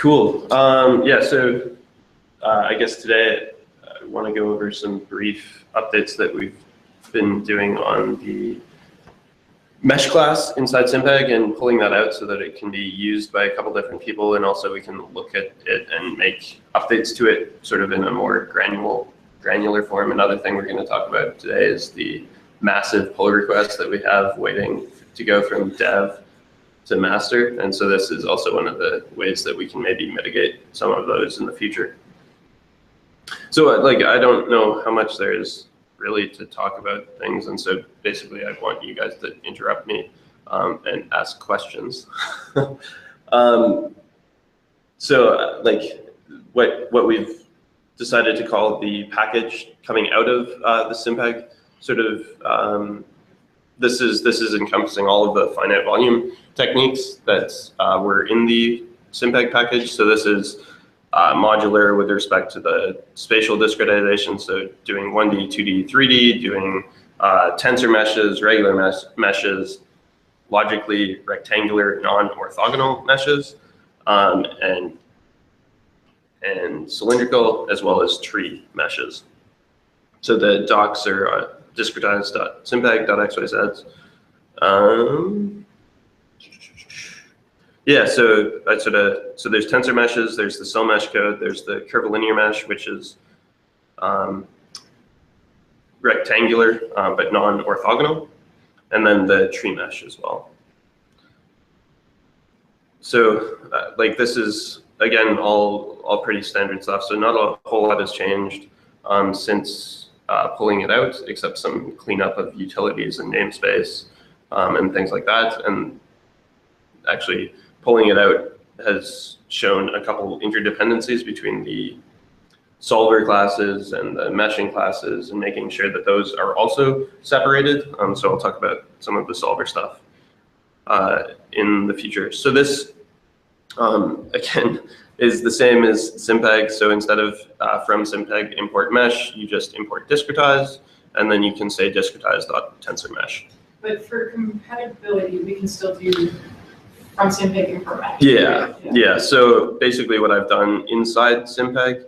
Cool. Yeah, so I guess today I want to go over some brief updates that we've been doing on the mesh class inside SimPEG and pulling that out so that it can be used by a couple different people, and also we can look at it and make updates to it sort of in a more granular form. Another thing we're going to talk about today is the massive pull request that we have waiting to go from dev to master, and so this is also one of the ways that we can maybe mitigate some of those in the future. So I don't know how much there is really to talk about things, and so basically I want you guys to interrupt me and ask questions. What we've decided to call the package coming out of the SimPEG sort of this is encompassing all of the finite volume techniques that were in the SimPEG package. So this is modular with respect to the spatial discretization, so doing 1D, 2D, 3D, doing tensor meshes, regular meshes, logically rectangular non-orthogonal meshes, and cylindrical, as well as tree meshes. So the docs are discretize.simpeg.xyz. Yeah, so there's tensor meshes, there's the cell mesh code, there's the curvilinear mesh, which is rectangular but non-orthogonal, and then the tree mesh as well. So this is again all pretty standard stuff. So not a whole lot has changed since pulling it out, except some cleanup of utilities and namespace and things like that. And actually, pulling it out has shown a couple interdependencies between the solver classes and the meshing classes, and making sure that those are also separated. So I'll talk about some of the solver stuff in the future. So this, again, is the same as SimPEG. So instead of from SimPEG import mesh, you just import discretize, and then you can say discretize.tensorMesh. But for compatibility, we can still do from SimPEG import mesh. Yeah. So basically what I've done inside SimPEG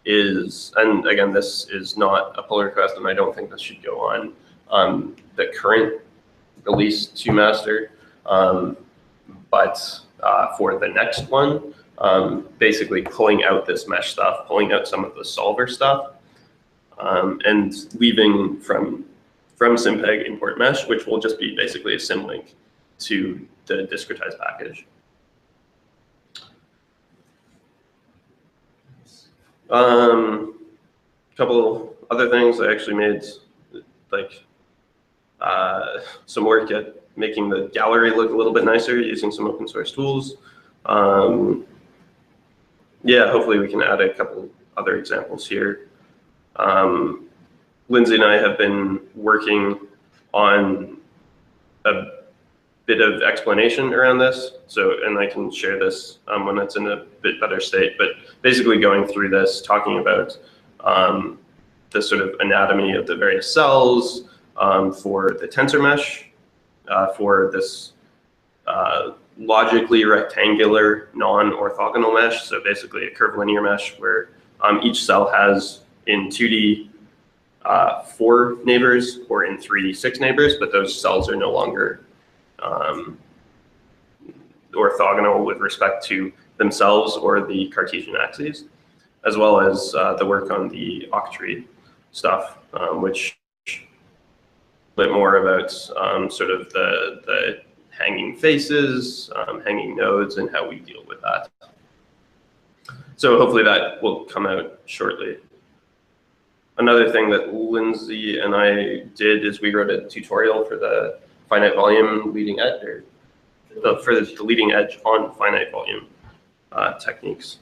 is, and again, this is not a pull request, and I don't think this should go on the current release to master, but for the next one, basically pulling out this mesh stuff, pulling out some of the solver stuff, and leaving from SimPEG import mesh, which will just be basically a symlink to the discretize package. Couple other things, I actually made some work at making the gallery look a little bit nicer using some open source tools. Yeah, hopefully we can add a couple other examples here. Lindsay and I have been working on a bit of explanation around this, and I can share this when it's in a bit better state, but basically going through this, talking about the sort of anatomy of the various cells for the tensor mesh, for this logically rectangular non-orthogonal mesh, so basically a curvilinear mesh where each cell has in 2D 4 neighbors, or in 3D 6 neighbors, but those cells are no longer orthogonal with respect to themselves or the Cartesian axes, as well as the work on the octree stuff, which a bit more about sort of the hanging faces, hanging nodes, and how we deal with that. So hopefully that will come out shortly. Another thing that Lindsay and I did is we wrote a tutorial for the finite volume leading edge, or for the leading edge on finite volume techniques,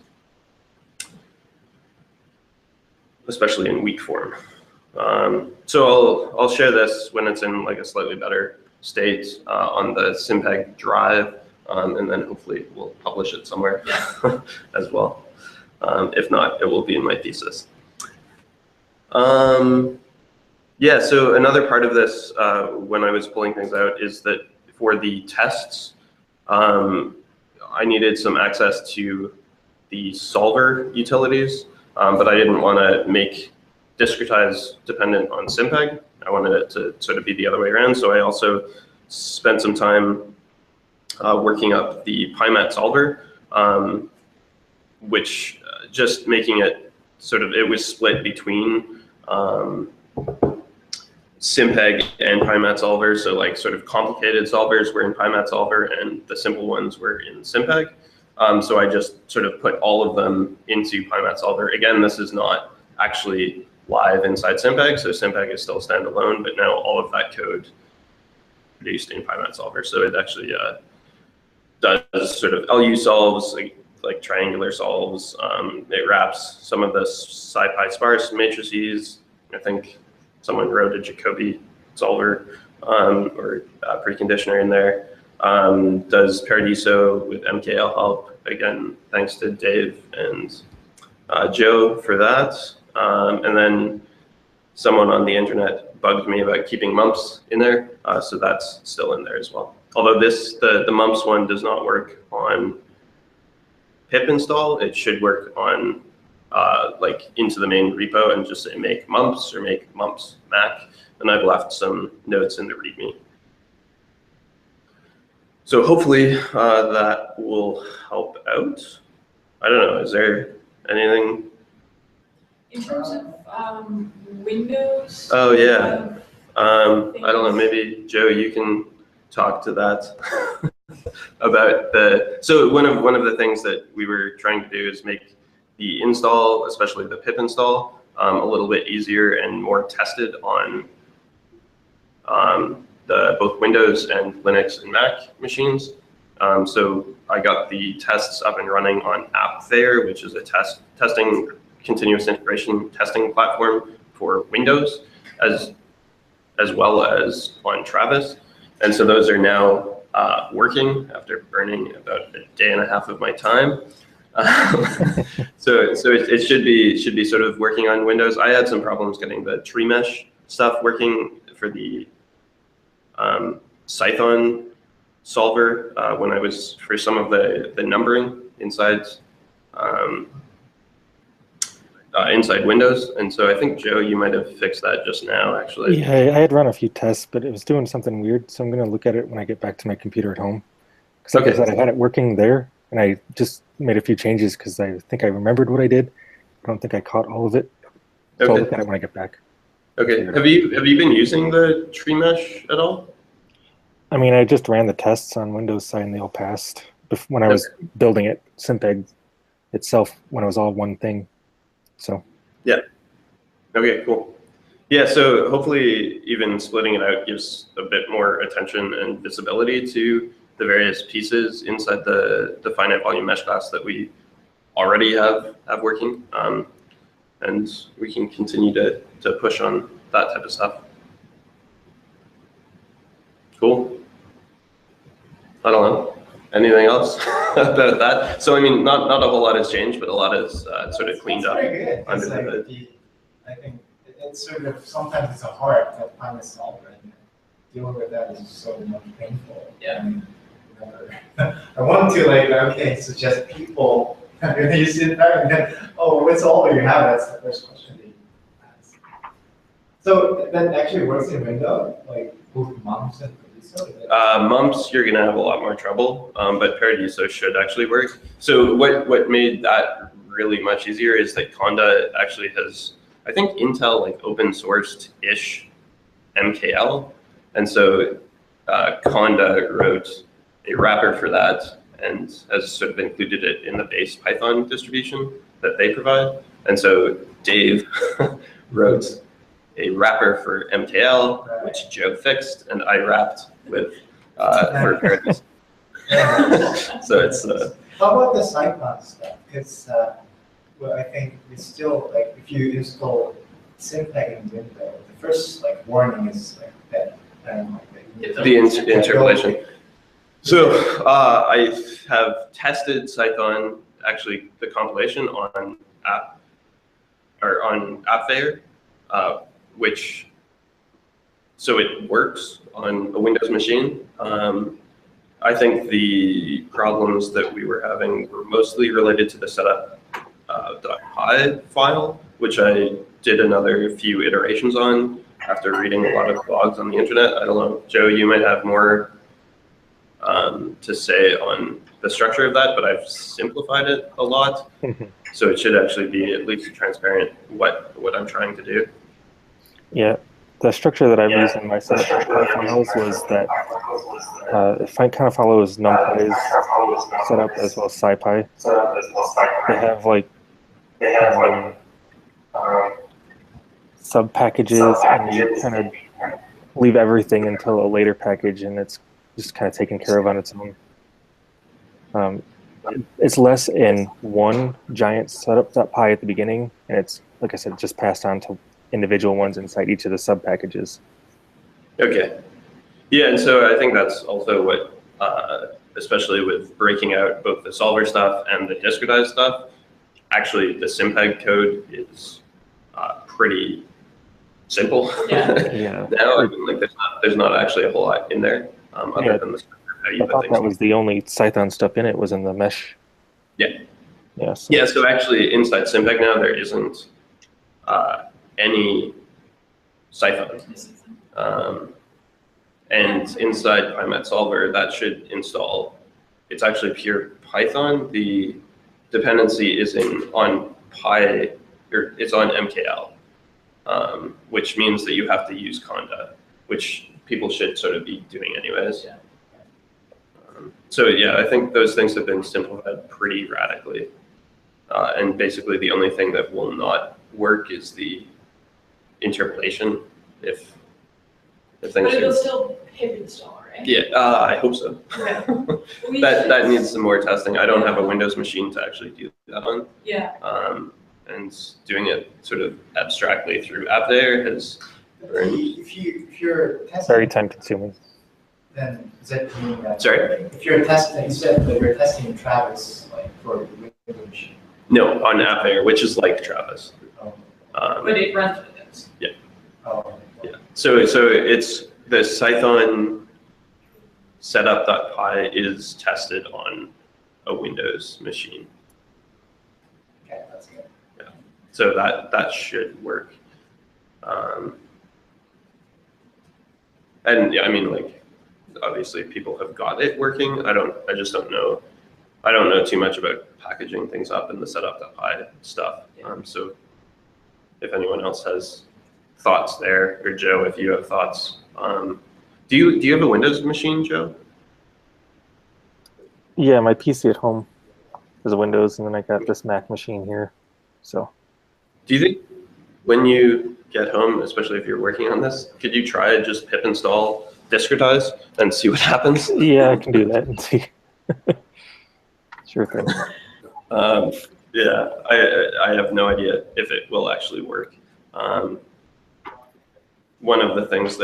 especially in weak form. So I'll share this when it's in like a slightly better state on the SimPEG drive, and then hopefully we'll publish it somewhere as well. If not, it will be in my thesis. Yeah, so another part of this when I was pulling things out is that for the tests, I needed some access to the solver utilities, but I didn't want to make discretize dependent on SimPEG. I wanted it to sort of be the other way around. So I also spent some time working up the pymatsolver, which just making it sort of, it was split between SimPEG and pymatsolver. So like sort of complicated solvers were in pymatsolver and the simple ones were in SimPEG. So I just sort of put all of them into pymatsolver. Again, this is not actually live inside SimPEG, so SimPEG is still standalone, but now all of that code produced in pymatsolver. So it actually does sort of LU solves, like triangular solves. It wraps some of the SciPy sparse matrices. I think someone wrote a Jacobi solver or a preconditioner in there. Does Paradiso with MKL help. Again, thanks to Dave and Joe for that. And then someone on the internet bugged me about keeping mumps in there, so that's still in there as well. Although the mumps one does not work on pip install, it should work on like into the main repo and just say make mumps or make mumps Mac, and I've left some notes in the README. So hopefully that will help out. I don't know, is there anything? In terms of Windows? Oh yeah, I don't know, maybe Joe, you can talk to that about so one of the things that we were trying to do is make the install, especially the pip install, a little bit easier and more tested on both Windows and Linux and Mac machines. So I got the tests up and running on AppFair, which is a testing continuous integration testing platform for Windows, as well as on Travis. And so those are now working after burning about a day and a half of my time. So it should be sort of working on Windows. I had some problems getting the tree mesh stuff working for the Python solver when I was for some of the numbering inside inside Windows. And so I think, Joe, you might have fixed that just now, actually. Yeah, I had run a few tests, but it was doing something weird. So I'm going to look at it when I get back to my computer at home. Because like I said, I had it working there, and I just made a few changes because I think I remembered what I did. I don't think I caught all of it. So I'll look at it when I get back. Okay. Have you been using the tree mesh at all? I mean, I just ran the tests on Windows side, and they all passed when I was building it, SimPEG itself, when it was all one thing. So yeah. Okay, cool. Yeah, so hopefully even splitting it out gives a bit more attention and visibility to the various pieces inside the finite volume mesh class that we already have working. And we can continue to push on that type of stuff. Cool. I don't know. Anything else about that? So I mean, not a whole lot has changed, but a lot has sort of cleaned up under the hood. I think it's sort of sometimes it's a heart of pymatsolver, and dealing with that is so much painful. Yeah. I want to suggest people. You sit there and then, oh, what's all you have? That's the first question that you ask. So that actually works in Windows, like both mumps and Paradiso? Mumps, you're gonna have a lot more trouble, but Paradiso should actually work. So what made that really much easier is that Conda actually has, I think Intel like open sourced-ish MKL, and so Conda wrote a wrapper for that and has sort of included it in the base Python distribution that they provide. And so Dave wrote a wrapper for MKL, which Joe fixed, and I wrapped with for Paradiso. So it's. How about the Python stuff? Because well, I think it's still like if you install SimPEG in Windows, the first like warning is like that. The interpolation. So I have tested Python, actually the compilation on AppFair, which so it works on a Windows machine, I think the problems that we were having were mostly related to the setup.py file, which I did another few iterations on after reading a lot of blogs on the internet. I don't know, Joe, you might have more to say on the structure of that, but I've simplified it a lot. So it should actually be at least transparent what I'm trying to do. Yeah, the structure that I've used in my setup files was that it kind of follows NumPy's setup as well as SciPy. They have like sub packages, and you kind of leave everything until a later package, and it's just kind of taken care of on its own. It's less in one giant setup.py at the beginning, and it's, like I said, just passed on to individual ones inside each of the sub packages. Okay. Yeah, and so I think that's also what, especially with breaking out both the solver stuff and the discretize stuff, actually the SimPEG code is pretty simple. Yeah. Now, I mean, like there's not actually a whole lot in there other than the I thought that was the only Python stuff in it was in the mesh. Yeah. Yeah. So. Yeah. So actually, inside SimPEG now there isn't any Python, and inside pymatsolver that should install. It's actually pure Python. The dependency is on Py, or it's on MKL, which means that you have to use conda, which people should sort of be doing anyways. Yeah. So yeah, I think those things have been simplified pretty radically. And basically the only thing that will not work is the interpolation if things But it'll are, still pip install, right? yeah, I hope so. Okay. that needs some more testing. I don't have a Windows machine to actually do that on. Yeah. And doing it sort of abstractly through AppThere has If you're testing, Very time consuming. then does that mean that? Sorry? If you're testing, you said that you're testing Travis like for Windows machine. No, on AppThere, which is like Travis. Oh. But it runs Windows. Oh. Yeah. So it's the Python setup.py is tested on a Windows machine. Okay, that's good. Yeah. So that should work. And yeah, I mean, like, obviously people have got it working. I just don't know. I don't know too much about packaging things up in the setup.py stuff. So if anyone else has thoughts there, or Joe, if you have thoughts, do you have a Windows machine, Joe? Yeah, my PC at home is a Windows, and then I got this Mac machine here. So. Do you think when you get home, especially if you're working on this, could you try just pip install discretize and see what happens? Yeah, I can do that and see. Sure thing. Yeah, I have no idea if it will actually work. One of the things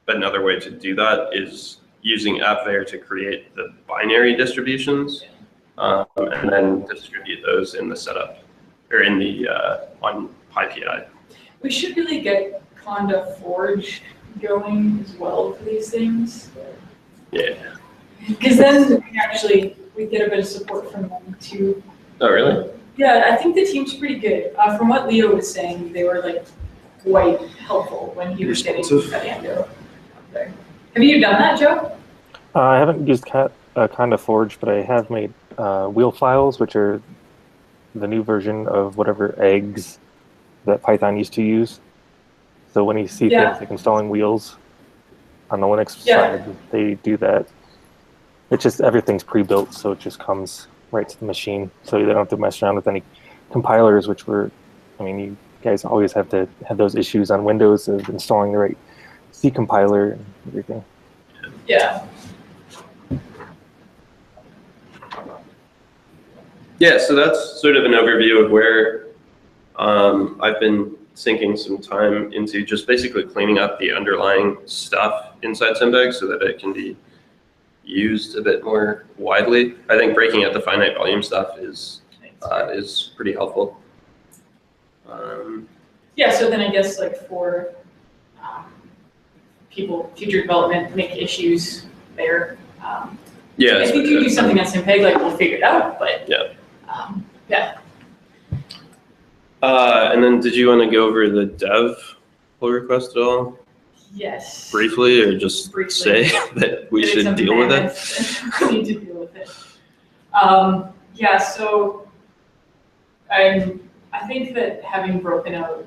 another way to do that is using AppThere to create the binary distributions, and then distribute those in the setup, or in the on PyPI. We should really get Conda Forge going as well for these things. Yeah. Because then we get a bit of support from them too. Oh, really? Yeah, I think the team's pretty good. From what Leo was saying, they were like quite helpful when he was getting Fernando up there. Have you done that, Joe? I haven't used Conda Forge, but I have made wheel files, which are the new version of whatever eggs that Python used to use. So when you see things like installing wheels on the Linux side, they do that. It's just everything's pre-built, so it just comes right to the machine. So they don't have to mess around with any compilers, which you guys always have to have those issues on Windows of installing the right C compiler and everything. Yeah. Yeah, so that's sort of an overview of where I've been sinking some time into just basically cleaning up the underlying stuff inside SimPEG so that it can be used a bit more widely. I think breaking out the finite volume stuff is pretty helpful. Yeah, so then I guess like for people, future development, make issues there. Yeah. If you do do something on SimPEG, like we'll figure it out, but Yeah. Yeah. And then did you want to go over the dev pull request at all? Yes. Briefly, or just Briefly. say that we should deal with it? We need to deal with it. Yeah, so I think that having broken out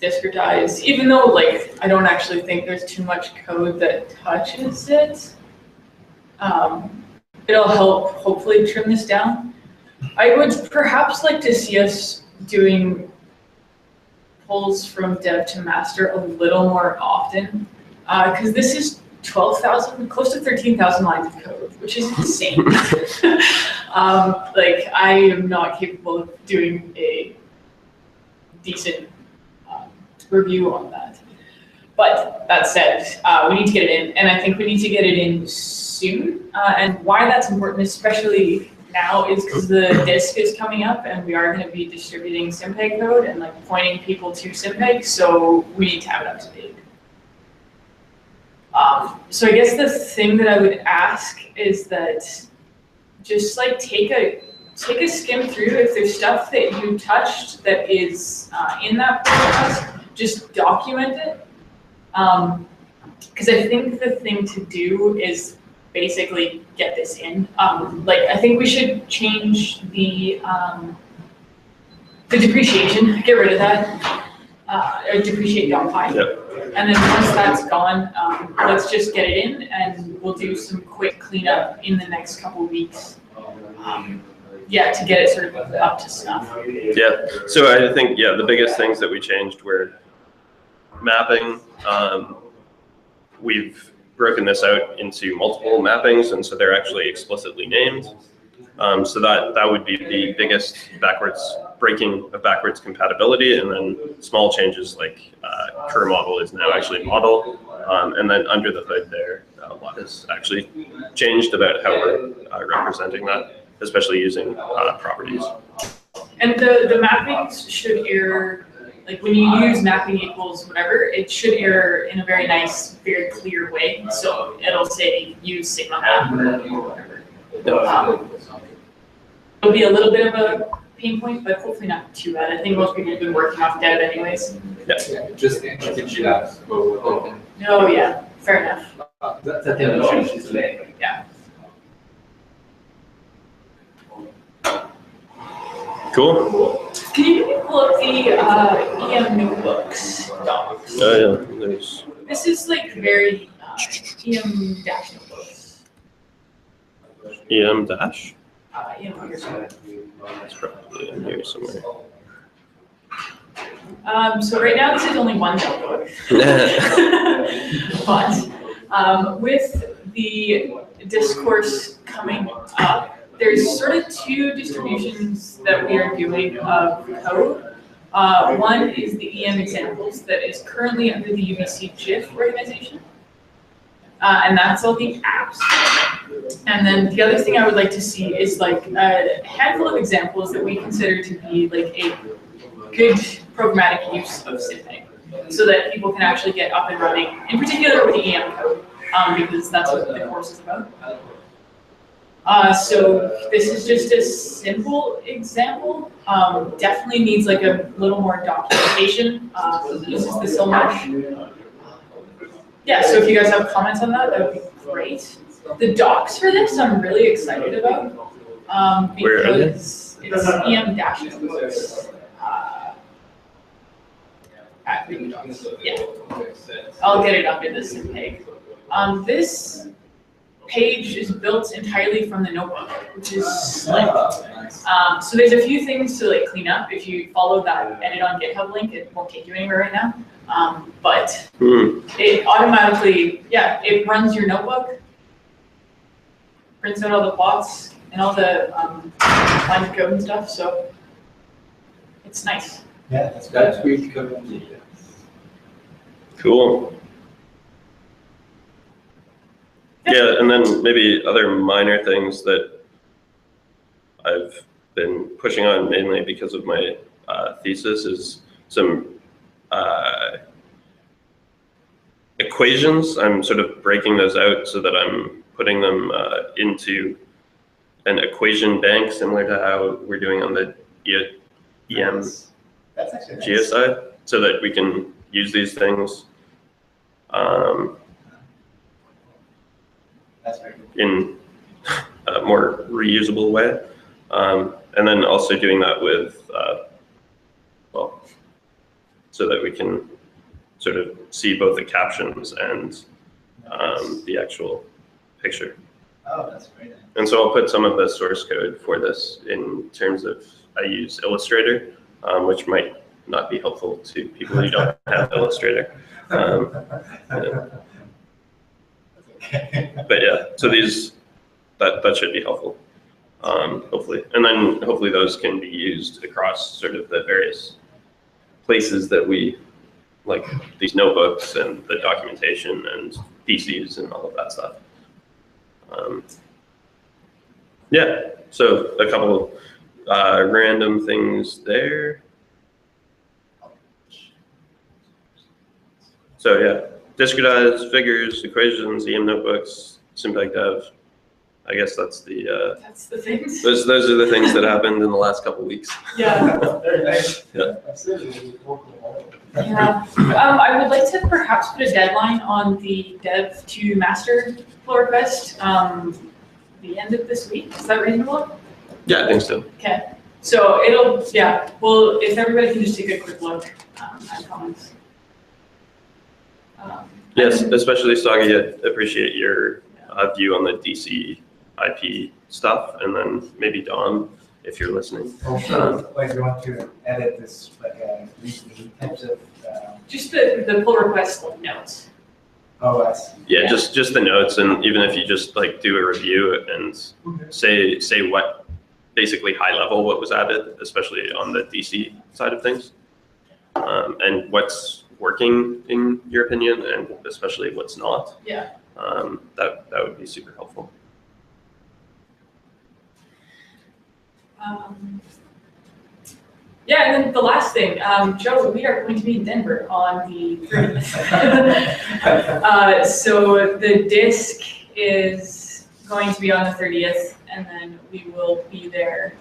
discretize, even though like I don't actually think there's too much code that touches it, it'll help hopefully trim this down. I would perhaps like to see us doing pulls from dev to master a little more often, because this is 12,000, close to 13,000 lines of code, which is insane. Like I am not capable of doing a decent review on that. But that said, we need to get it in, and I think we need to get it in soon. And why that's important, especially now, is because the disk is coming up, and we are going to be distributing SimPEG code and like pointing people to SimPEG, so we need to have it up to date. So I guess the thing that I would ask is that just like take a skim through. If there's stuff that you touched that is in that process, just document it. Because I think the thing to do is basically get this in. Like I think we should change the depreciation, get rid of that, or depreciate.py. Yep. And then once that's gone, let's just get it in, and we'll do some quick cleanup in the next couple of weeks. Yeah, to get it sort of up to snuff. Yeah, so I think, yeah, the biggest things that we changed were mapping. We've broken this out into multiple mappings, and so they're actually explicitly named. So that would be the biggest breaking of backwards compatibility, and then small changes like cur model is now actually model, and then under the hood there, a lot has actually changed about how we're representing that, especially using properties. And the mappings should error, like when you use mapping equals whatever, it should error in a very nice, very clear way. So it'll say use sigma map or whatever. It'll be a little bit of a pain point, but hopefully not too bad. I think most people have been working off dev anyways. Yeah. Just shoot out. Oh yeah, fair enough. That's the thing we should today. Yeah. Cool. Can you pull up the EM notebooks docs? Oh yeah, there's. This is like very EM dash notebooks. EM dash? EM here. It's probably in here somewhere. So right now this is only one notebook. But with the discourse coming up, there's sort of two distributions that we are doing of code. One is the EM examples that is currently under the UBC GIF organization. And that's all the apps. And then the other thing I would like to see is like a handful of examples that we consider to be like a good programmatic use of SimPEG, so that people can actually get up and running, in particular with the EM code, because that's what the course is about. So this is just a simple example. Definitely needs like a little more documentation. This is the Silmarsh. Yeah, so if you guys have comments on that, that would be great. The docs for this I'm really excited about, because it's EM dash notebooks. Yeah, I'll get it under the SimPEG. This page is built entirely from the notebook, which is slick. So there's a few things to like clean up. If you follow that edit on GitHub link, it won't take you anywhere right now. But it automatically, yeah, it runs your notebook, prints out all the plots and all the lines of code and stuff. So it's nice. Yeah, That's great code. Cool. Yeah, and then maybe other minor things that I've been pushing on mainly because of my thesis is some equations, I'm sort of breaking those out so that I'm putting them into an equation bank, similar to how we're doing on the EM That's actually nice. GSI, so that we can use these things That's very good. in a more reusable way. And then also doing that with, well, so that we can sort of see both the captions and the actual picture. Oh, that's very nice. And so I'll put some of the source code for this in terms of, I use Illustrator, which might not be helpful to people who don't have Illustrator. Okay. But yeah, so these, that should be helpful, hopefully. And then hopefully those can be used across sort of the various places that we, like these notebooks and the documentation and PCs and all of that stuff. Yeah, so a couple random things there. So yeah, discretize, figures, equations, EM notebooks, SimPEG Dev. I guess that's the That's the things. those are the things that happened in the last couple weeks. Yeah. Very nice. Yeah. Yeah. I would like to perhaps put a deadline on the dev to master pull request. The end of this week. Is that reasonable? Yeah, I think so. Okay. So it'll, yeah. Well, if everybody can just take a quick look at comments. Yes, especially Sagi, I appreciate your view on the DC IP stuff, and then maybe Dom, if you're listening. Also, like you want to edit this, like readme types of. Just the pull request notes. OS. Yeah, Yeah. just the notes, and even if you just like do a review and say what, basically high level what was added, especially on the DC side of things, and what's working in your opinion, and especially what's not. Yeah. That would be super helpful. Yeah, and then the last thing, Joe, we are going to be in Denver on the 30th. So the disc is going to be on the 30th, and then we will be there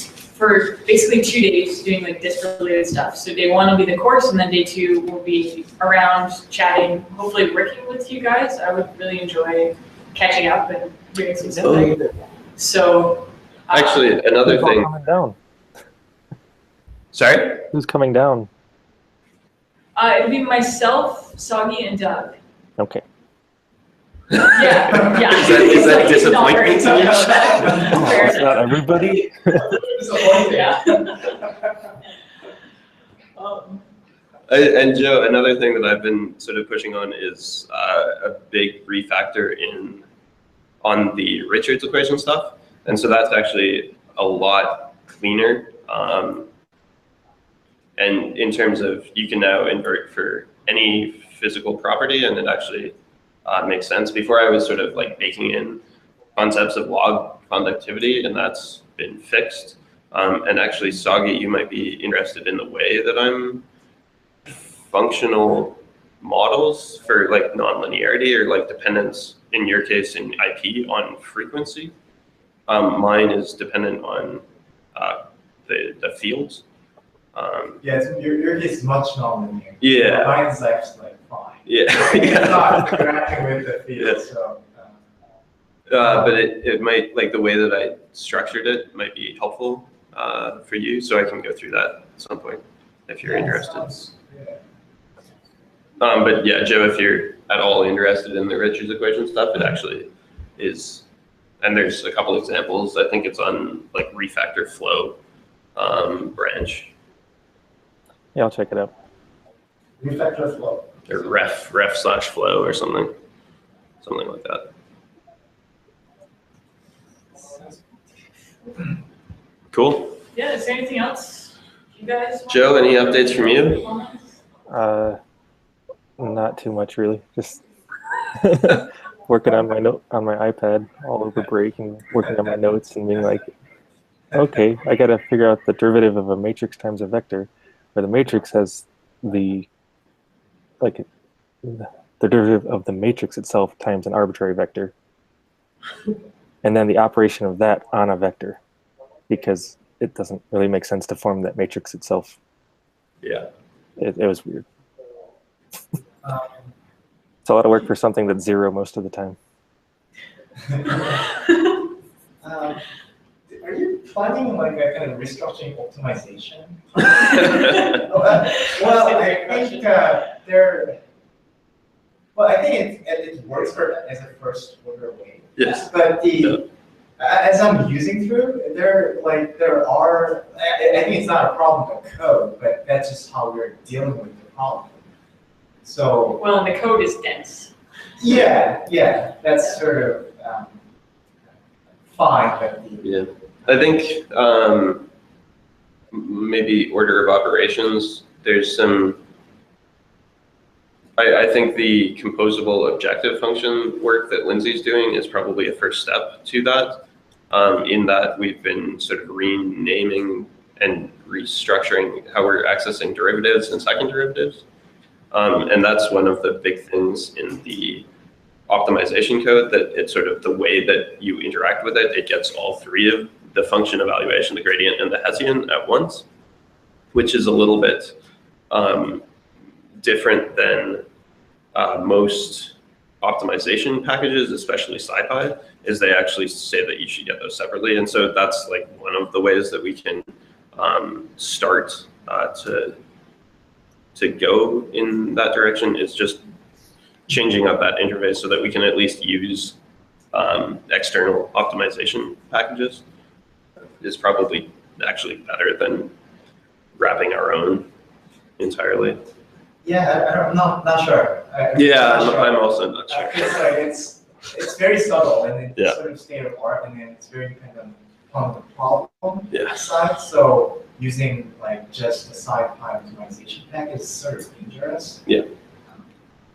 for basically 2 days doing like disc related stuff. So day one will be the course, and then day two will be around chatting, hopefully working with you guys. I would really enjoy catching up and doing some SimPEG. So Actually, another Who's all thing. coming down? Sorry? Who's coming down? it'll be myself, Sagi, and Doug. Okay. Yeah, yeah. Is that It's not very disappointment to you? Fair It's not everybody. Yeah. And Joe, another thing that I've been sort of pushing on is a big refactor on the Richards equation stuff. And so that's actually a lot cleaner. And in terms of, you can now invert for any physical property, and it actually makes sense. Before I was sort of like baking in concepts of log conductivity, and that's been fixed. And actually, Sagi, you might be interested in the way that I'm functional models for like nonlinearity or like dependence, in your case in IP, on frequency. Mine is dependent on the fields. Yeah, your case is much nonlinear. Yeah. Mine's actually like fine. Yeah. It's not interacting with the field, Yeah. so. But it might, like the way that I structured it might be helpful for you, so I can go through that at some point if you're interested. Yeah. But yeah, Joe, if you're at all interested in the Richards equation stuff, it actually is, and there's a couple examples. I think it's on like refactor flow branch. Yeah, I'll check it out. Refactor flow. Or ref/flow or something like that. Cool. Yeah, is there anything else you guys want Joe, any updates from you? Not too much really. Just working on my iPad all over break and working on my notes and being like, okay, I got to figure out the derivative of a matrix times a vector, where the matrix has the the derivative of the matrix itself times an arbitrary vector, and then the operation of that on a vector, because it doesn't really make sense to form that matrix itself. Yeah. It was weird. It's a lot of work for something that's 0 most of the time. Are you planning like a kind of restructuring optimization? Well, I think I think it works as a first order way. Yes. But as I'm using through, there are, I think it's not a problem with code, but that's just how we're dealing with the problem. So. Well, and the code is dense. Yeah, that's sort of fine, but yeah. I think maybe order of operations, there's some, I think the composable objective function work that Lindsay's doing is probably a first step to that, in that we've been sort of renaming and restructuring how we're accessing derivatives and second derivatives. And that's one of the big things in the optimization code, that it's sort of the way that you interact with it. It gets all three of the function evaluation, the gradient, and the Hessian at once, which is a little bit different than most optimization packages, especially SciPy, is they actually say that you should get those separately. And so that's like one of the ways that we can start to go in that direction, is just changing up that interface so that we can at least use external optimization packages. Is probably actually better than wrapping our own entirely. Yeah, I'm not sure. I'm also not sure. It's very subtle, and it's Yeah. sort of state of art, and then it's very dependent on the problem Yeah. side. So using like just a SciPy optimization package is sort of dangerous. Yeah.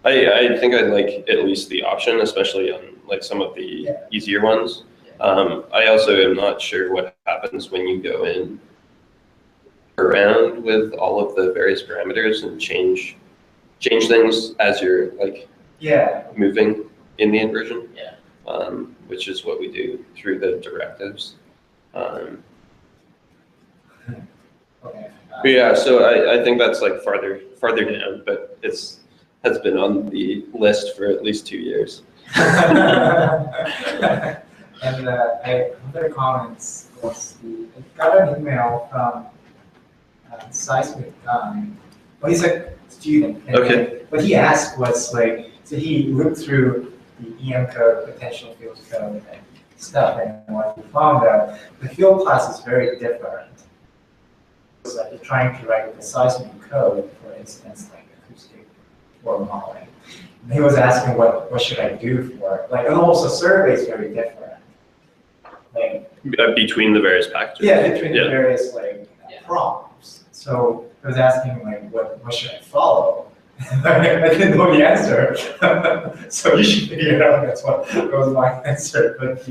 I think I'd like at least the option, especially on like some of the easier ones. I also am not sure what happens when you go in around with all of the various parameters and change things as you're like moving in the inversion. Which is what we do through the directives. Okay. But yeah, so I think that's like farther down, but has been on the list for at least 2 years. And other comments was I got an email from Seismic Jan. Well, he's a student. And Okay. what he asked was like, so he looked through the EM code, potential field code, and stuff, and what he found out, the field class is very different. So like, you're trying to write the seismic code, for instance, like acoustic or modeling. And he was asking what should I do for it? Like, and also survey is very different. Like, Between the various packages. yeah, between the various like prompts. So I was asking like, what should I follow? I didn't know the answer, so you should figure it out. That was my answer. But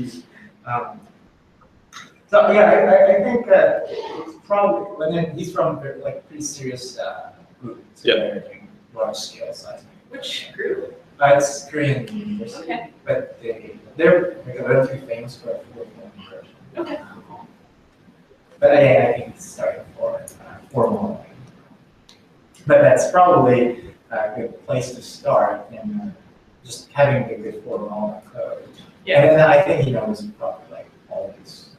so yeah, I think that it's probably. And then he's from like pretty serious group. So they're doing large scale seismic. Which group? It's Korean university, Okay. but they're like relatively famous for a full-blown version. Okay. But I think it's starting for modeling. But that's probably a good place to start in just having a good formal code. Yeah. And I think he knows probably like all this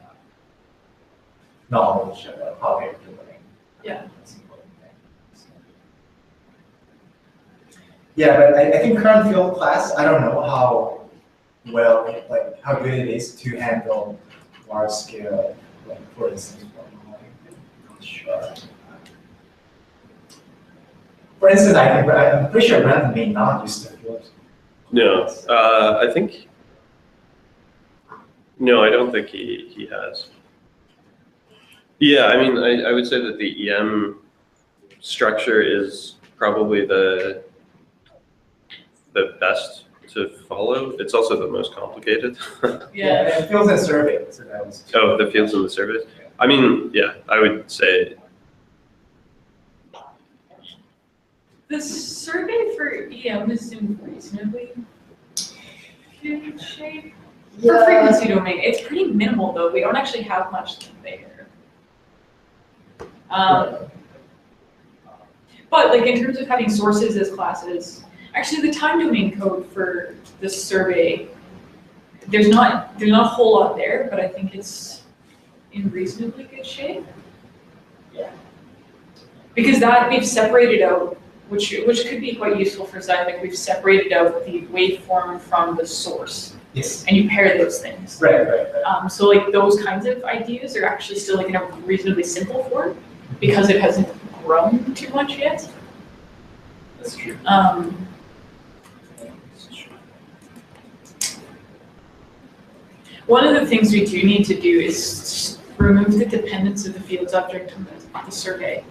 knowledge about how they're doing. Yeah. That's an important thing. So. Yeah, but I think current field class, I don't know how well, like how good it is to handle large scale, like for instance, modeling. I'm not sure. For instance, I'm pretty sure Brandon may not use the field. No, I think. No, I don't think he has. Yeah, I mean, I would say that the EM structure is probably the best to follow. It's also the most complicated. Yeah. And fields and surveys. So that was the fields and the surveys. I mean, yeah, I would say The survey for EM is in reasonably good shape. For frequency domain, it's pretty minimal though. We don't actually have much there. But like in terms of having sources as classes, actually the time domain code for this survey, there's not a whole lot there, but I think it's in reasonably good shape. Yeah. Because that we've separated out, which could be quite useful for SimPEG, we've separated out the waveform from the source. Yes. And you pair those things. Right. So like those kinds of ideas are actually still like in a reasonably simple form because it hasn't grown too much yet. That's true. One of the things we do need to do is remove the dependence of the fields object from the survey.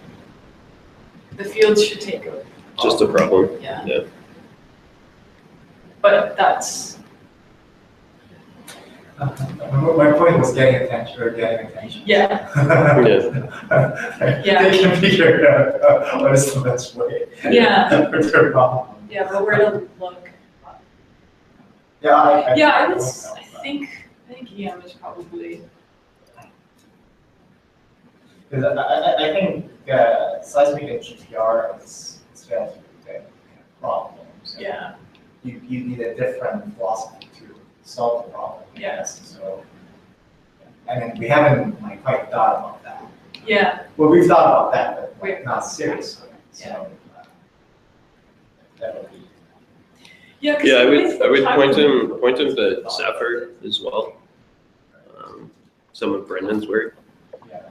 The fields should take over. Just a problem. Yeah. Yeah. But that's, My point was getting attention. yeah. Yeah. They can figure out what is the best way. Yeah. For their problem. Yeah, but where to look. Yeah, I think EM is probably. Because I think seismic and GPR is fairly big problem. So Yeah. You need a different philosophy to solve the problem. Yes. So, and then we haven't quite thought about that. Yeah. Well, we've thought about that, but We've- not seriously. Yeah. So that would be. Yeah. 'cause Yeah, I with would time- point him to Zephyr as well. Some of Brendan's work. Yeah.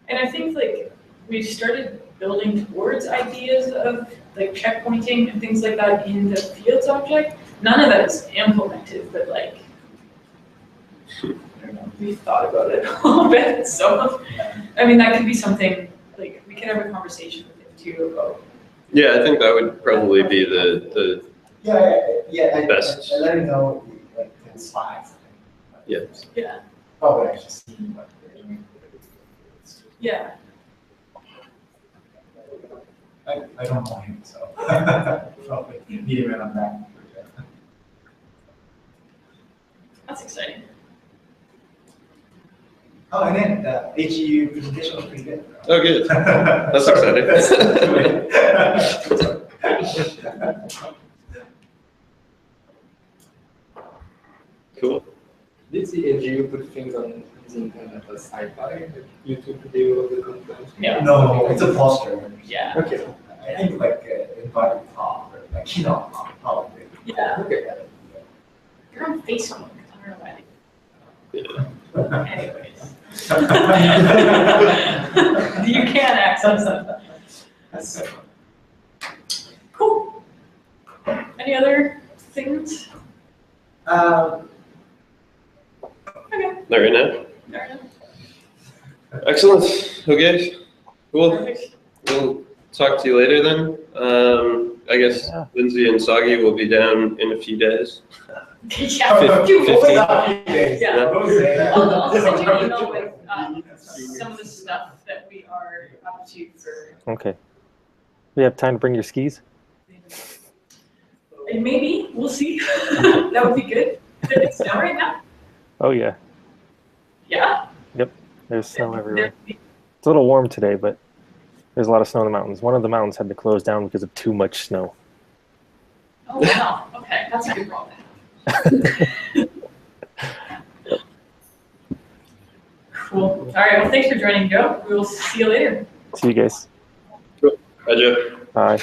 And I think like we've started building towards ideas of like checkpointing and things like that in the fields object. None of that is implemented, but like I don't know, we've thought about it a little bit. So I mean that could be something like we could have a conversation with him too about. Yeah, I think that would probably be the Yeah. Best. I let him know the slides. Yeah. Yeah. Probably actually see what they're doing. Yeah. I don't know him, so probably need him in on that. That's exciting. Oh, and then the HEU presentation was pretty good. Oh, good. That's exciting. Cool. Did the AGU put things on using a SciPy, like YouTube video of the conference? Yeah. No, it's a poster. Yeah. Okay. I think invited talk or keynote talk, probably. Yeah. Okay. You're on Facebook. I don't know why. Yeah. Anyways. You can't access them. Cool. Any other things? Okay. Not right now. Fair enough. Excellent. Okay. Cool. Perfect. We'll talk to you later then. I guess Yeah. Lindsay and Soggy will be down in a few days. Yeah. You Fif- always 15. are. Yeah. I'll send you an email with Yeah. some of the stuff that we are up to for. Okay. We have time to bring your skis? And maybe we'll see. That would be good. Did it snow right now? Oh yeah, Yeah. there's snow everywhere. It's a little warm today, but there's a lot of snow in the mountains. One of the mountains had to close down because of too much snow. Oh wow. Okay, that's a good problem. Cool. All right. Well, thanks for joining, Joe. We will see you later. See you guys. Bye, Joe. Bye.